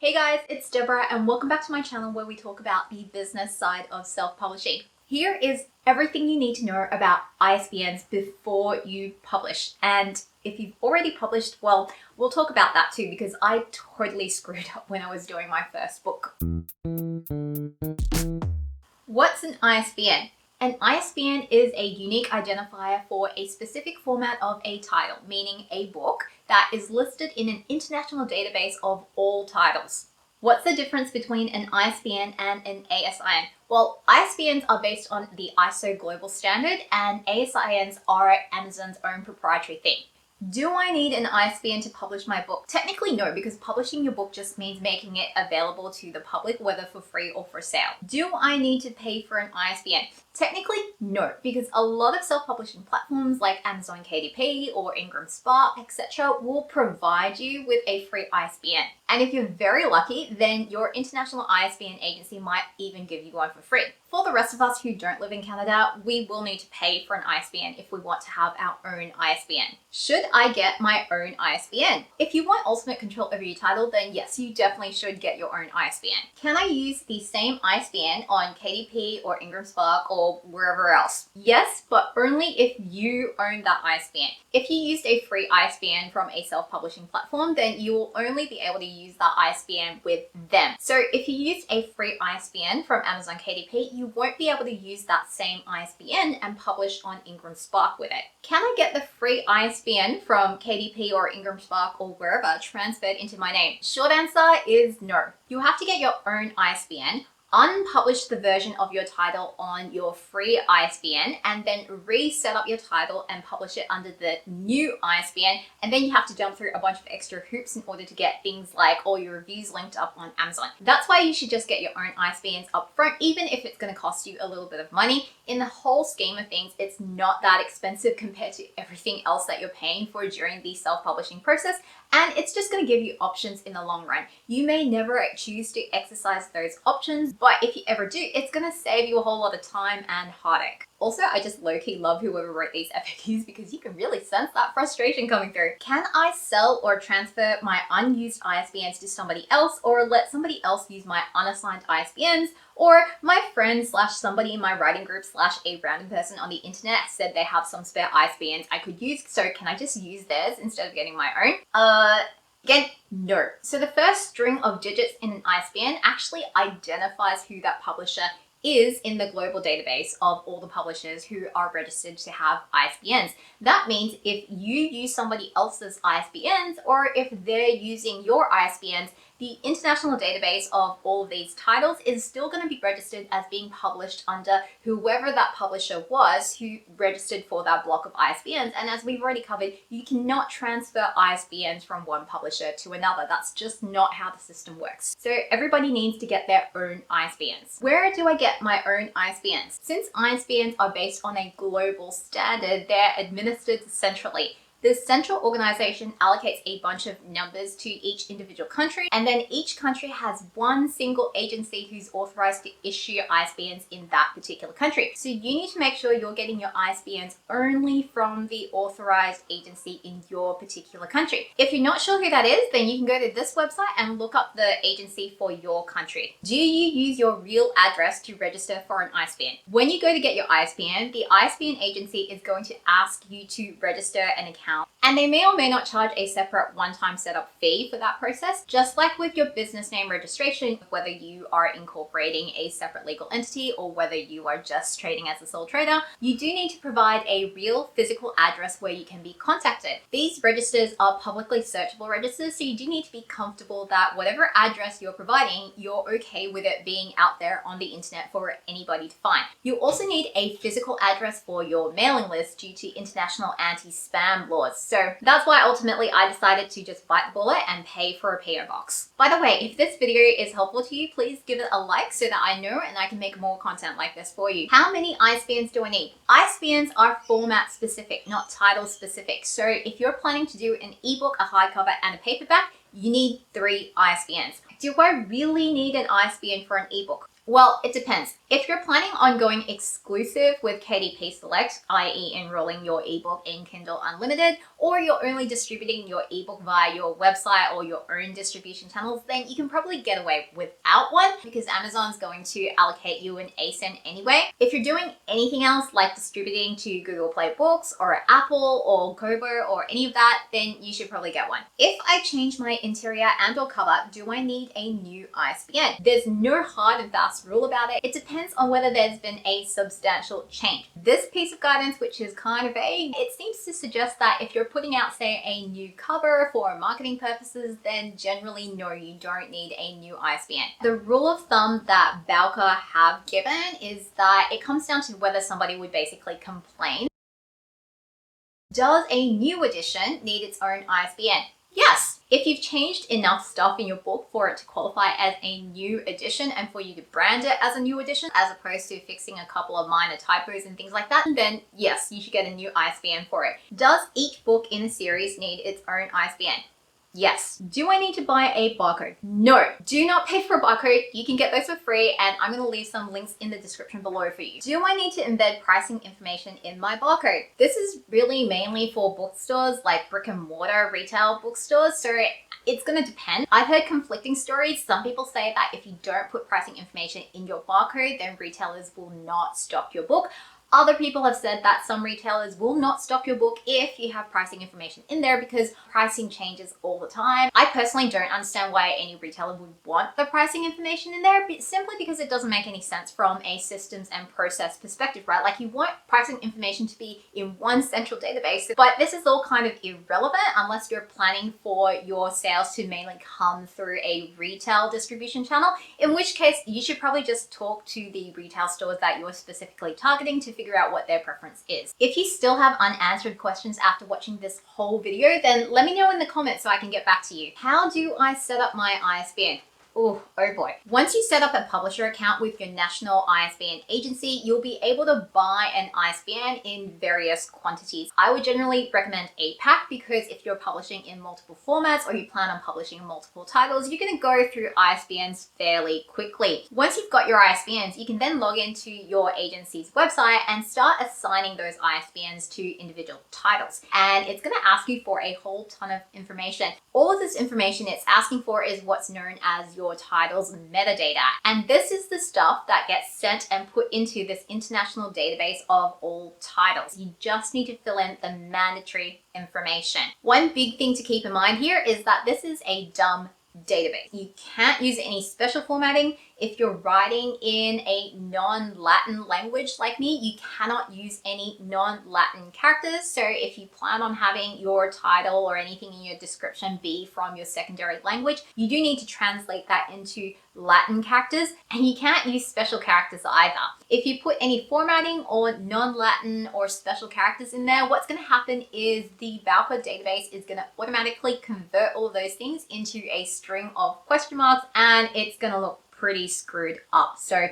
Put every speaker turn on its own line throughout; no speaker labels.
Hey guys, it's Deborah and welcome back to my channel where we talk about the business side of self-publishing. Here is everything you need to know about ISBNs before you publish. And if you've already published, well, we'll talk about that too because I totally screwed up when I was doing my first book. What's an ISBN? An ISBN is a unique identifier for a specific format of a title, meaning a book, that is listed in an international database of all titles. What's the difference between an ISBN and an ASIN? Well, ISBNs are based on the ISO global standard and ASINs are Amazon's own proprietary thing. Do I need an ISBN to publish my book? Technically no, because publishing your book just means making it available to the public, whether for free or for sale. Do I need to pay for an ISBN? Technically no, because a lot of self-publishing platforms like Amazon KDP or IngramSpark, etc. will provide you with a free ISBN. And if you're very lucky, then your international ISBN agency might even give you one for free. For the rest of us who don't live in Canada, we will need to pay for an ISBN if we want to have our own ISBN. Should I get my own ISBN? If you want ultimate control over your title, then yes, you definitely should get your own ISBN. Can I use the same ISBN on KDP or IngramSpark or wherever else? Yes, but only if you own that ISBN. If you used a free ISBN from a self-publishing platform, then you will only be able to use that ISBN with them. So if you use a free ISBN from Amazon KDP, you won't be able to use that same ISBN and publish on IngramSpark with it. Can I get the free ISBN from KDP or IngramSpark or wherever transferred into my name? Short answer is no. You have to get your own ISBN, unpublish the version of your title on your free ISBN, and then reset up your title and publish it under the new ISBN. And then you have to jump through a bunch of extra hoops in order to get things like all your reviews linked up on Amazon. That's why you should just get your own ISBNs up front, even if it's going to cost you a little bit of money. In the whole scheme of things, it's not that expensive compared to everything else that you're paying for during the self-publishing process. And it's just going to give you options in the long run. You may never choose to exercise those options, but if you ever do, it's going to save you a whole lot of time and heartache. Also, I just low-key love whoever wrote these FAQs because you can really sense that frustration coming through. Can I sell or transfer my unused ISBNs to somebody else or let somebody else use my unassigned ISBNs? Or my friend / somebody in my writing group / a random person on the internet said they have some spare ISBNs I could use, so can I just use theirs instead of getting my own? Again, no. So the first string of digits in an ISBN actually identifies who that publisher is in the global database of all the publishers who are registered to have ISBNs. That means if you use somebody else's ISBNs or if they're using your ISBNs, the international database of all of these titles is still going to be registered as being published under whoever that publisher was who registered for that block of ISBNs. And as we've already covered, you cannot transfer ISBNs from one publisher to another. That's just not how the system works. So everybody needs to get their own ISBNs. Where do I get my own ISBNs? Since ISBNs are based on a global standard, they're administered centrally. The central organization allocates a bunch of numbers to each individual country, and then each country has one single agency who's authorized to issue ISBNs in that particular country. So you need to make sure you're getting your ISBNs only from the authorized agency in your particular country. If you're not sure who that is, then you can go to this website and look up the agency for your country. Do you use your real address to register for an ISBN? When you go to get your ISBN, the ISBN agency is going to ask you to register an account. And they may or may not charge a separate one-time setup fee for that process. Just like with your business name registration, whether you are incorporating a separate legal entity or whether you are just trading as a sole trader, you do need to provide a real physical address where you can be contacted. These registers are publicly searchable registers, so you do need to be comfortable that whatever address you're providing, you're okay with it being out there on the internet for anybody to find. You also need a physical address for your mailing list due to international anti-spam laws. So that's why ultimately I decided to just bite the bullet and pay for a PO box. By the way, if this video is helpful to you, please give it a like so that I know and I can make more content like this for you. How many ISBNs do I need? ISBNs are format specific, not title specific. So if you're planning to do an ebook, a hardcover, and a paperback, you need 3 ISBNs. Do I really need an ISBN for an ebook? Well, it depends. If you're planning on going exclusive with KDP Select, i.e. enrolling your ebook in Kindle Unlimited, or you're only distributing your ebook via your website or your own distribution channels, then you can probably get away without one because Amazon's going to allocate you an ASIN anyway. If you're doing anything else like distributing to Google Play Books or Apple or Kobo or any of that, then you should probably get one. If I change my interior and or cover, do I need a new ISBN? There's no hard and fast rule about it. It depends on whether there's been a substantial change. This piece of guidance, which is kind of vague, it seems to suggest that if you're putting out, say, a new cover for marketing purposes, then generally no, you don't need a new ISBN. The rule of thumb that Bowker have given is that it comes down to whether somebody would basically complain. Does a new edition need its own ISBN? Yes. If you've changed enough stuff in your book for it to qualify as a new edition and for you to brand it as a new edition, as opposed to fixing a couple of minor typos and things like that, then yes, you should get a new ISBN for it. Does each book in a series need its own ISBN? Yes. Do I need to buy a barcode? No. Do not pay for a barcode. You can get those for free, and I'm going to leave some links in the description below for you. Do I need to embed pricing information in my barcode? This is really mainly for bookstores, like brick and mortar retail bookstores, so it's going to depend. I've heard conflicting stories. Some people say that if you don't put pricing information in your barcode, then retailers will not stock your book. Other people have said that some retailers will not stock your book if you have pricing information in there because pricing changes all the time. I personally don't understand why any retailer would want the pricing information in there, but simply because it doesn't make any sense from a systems and process perspective, right? Like you want pricing information to be in one central database, but this is all kind of irrelevant unless you're planning for your sales to mainly come through a retail distribution channel, in which case you should probably just talk to the retail stores that you're specifically targeting to figure out what their preference is. If you still have unanswered questions after watching this whole video, then let me know in the comments so I can get back to you. How do I set up my ISBN? Oh boy. Once you set up a publisher account with your national ISBN agency, you'll be able to buy an ISBN in various quantities. I would generally recommend a pack because if you're publishing in multiple formats or you plan on publishing multiple titles, you're going to go through ISBNs fairly quickly. Once you've got your ISBNs, you can then log into your agency's website and start assigning those ISBNs to individual titles. And it's going to ask you for a whole ton of information. All of this information it's asking for is what's known as your title's metadata. And this is the stuff that gets sent and put into this international database of all titles. You just need to fill in the mandatory information. One big thing to keep in mind here is that this is a dumb database. You can't use any special formatting. If you're writing in a non-Latin language like me, you cannot use any non-Latin characters. So if you plan on having your title or anything in your description be from your secondary language, you do need to translate that into Latin characters, and you can't use special characters either. If you put any formatting or non-Latin or special characters in there, what's going to happen is the barcode database is going to automatically convert all of those things into a string of question marks, and it's going to look pretty screwed up. So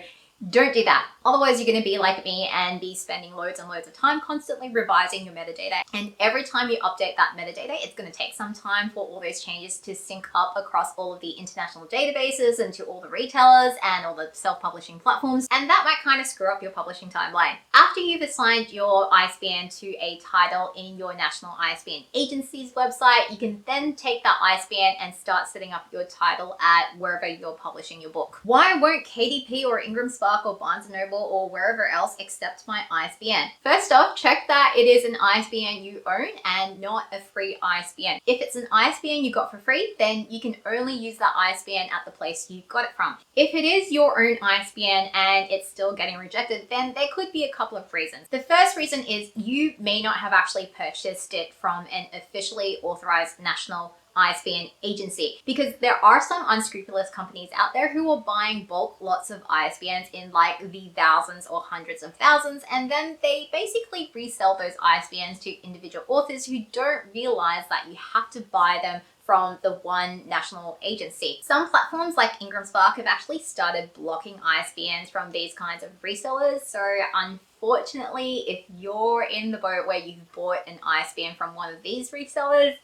don't do that. Otherwise, you're going to be like me and be spending loads and loads of time constantly revising your metadata. And every time you update that metadata, it's going to take some time for all those changes to sync up across all of the international databases and to all the retailers and all the self-publishing platforms. And that might kind of screw up your publishing timeline. After you've assigned your ISBN to a title in your national ISBN agency's website, you can then take that ISBN and start setting up your title at wherever you're publishing your book. Why won't KDP or IngramSpark or Barnes & Noble or wherever else accept my ISBN? First off, check that it is an ISBN you own and not a free ISBN. If it's an ISBN you got for free, then you can only use that ISBN at the place you got it from. If it is your own ISBN and it's still getting rejected, then there could be a couple of reasons. The first reason is you may not have actually purchased it from an officially authorized national ISBN agency, because there are some unscrupulous companies out there who are buying bulk lots of ISBNs in like the thousands or hundreds of thousands, and then they basically resell those ISBNs to individual authors who don't realize that you have to buy them from the one national agency. Some platforms like IngramSpark have actually started blocking ISBNs from these kinds of resellers. So unfortunately, if you're in the boat where you've bought an ISBN from one of these resellers,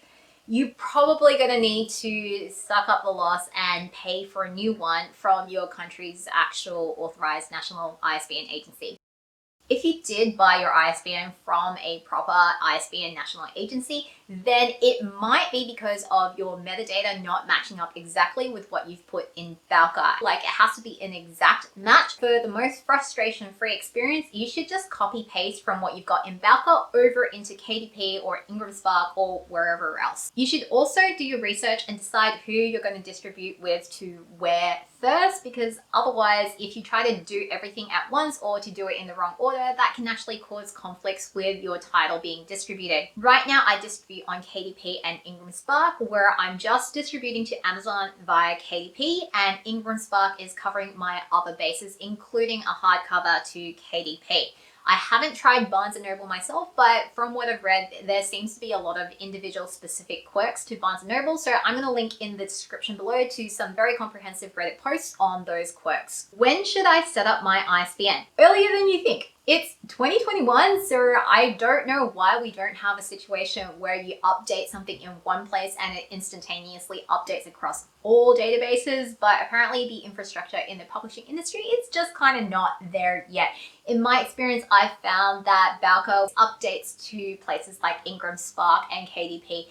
you're probably going to need to suck up the loss and pay for a new one from your country's actual authorized national ISBN agency. If you did buy your ISBN from a proper ISBN national agency, then it might be because of your metadata not matching up exactly with what you've put in barcode. Like, it has to be an exact match. For the most frustration-free experience, you should just copy-paste from what you've got in barcode over into KDP or IngramSpark or wherever else. You should also do your research and decide who you're going to distribute with to where first, because otherwise, if you try to do everything at once or to do it in the wrong order, that can actually cause conflicts with your title being distributed. Right now, I distribute on KDP and IngramSpark, where I'm just distributing to Amazon via KDP, and IngramSpark is covering my other bases, including a hardcover to KDP. I haven't tried Barnes & Noble myself, but from what I've read, there seems to be a lot of individual specific quirks to Barnes & Noble, so I'm going to link in the description below to some very comprehensive Reddit posts on those quirks. When should I set up my ISBN? Earlier than you think. It's 2021, so I don't know why we don't have a situation where you update something in one place and it instantaneously updates across all databases, but apparently the infrastructure in the publishing industry, it's just kind of not there yet. In my experience, I've found that barcode updates to places like IngramSpark and KDP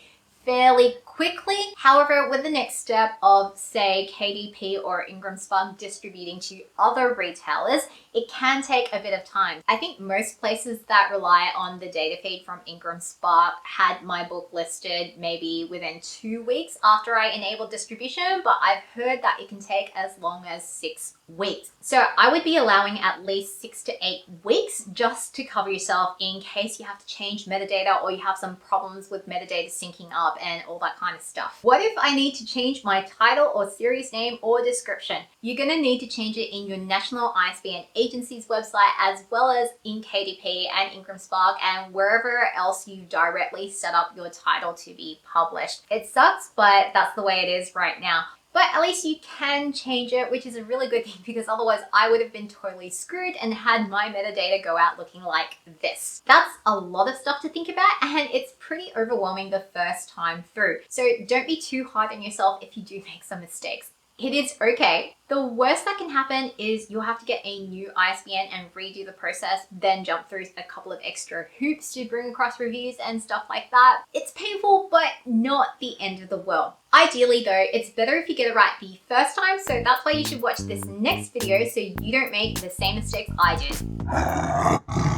fairly quickly. However, with the next step of, say, KDP or IngramSpark distributing to other retailers, it can take a bit of time. I think most places that rely on the data feed from IngramSpark had my book listed maybe within 2 weeks after I enabled distribution, but I've heard that it can take as long as 6 weeks. So I would be allowing at least 6 to 8 weeks just to cover yourself in case you have to change metadata or you have some problems with metadata syncing up and all that kind of stuff. What if I need to change my title or series name or description? You're going to need to change it in your national ISBN agency's website, as well as in KDP and IngramSpark and wherever else you directly set up your title to be published. It sucks, but that's the way it is right now. But at least you can change it, which is a really good thing, because otherwise I would have been totally screwed and had my metadata go out looking like this. That's a lot of stuff to think about, and it's pretty overwhelming the first time through. So don't be too hard on yourself if you do make some mistakes. It is okay. The worst that can happen is you'll have to get a new ISBN and redo the process, then jump through a couple of extra hoops to bring across reviews and stuff like that. It's painful, but not the end of the world. Ideally though, it's better if you get it right the first time, so that's why you should watch this next video so you don't make the same mistakes I did.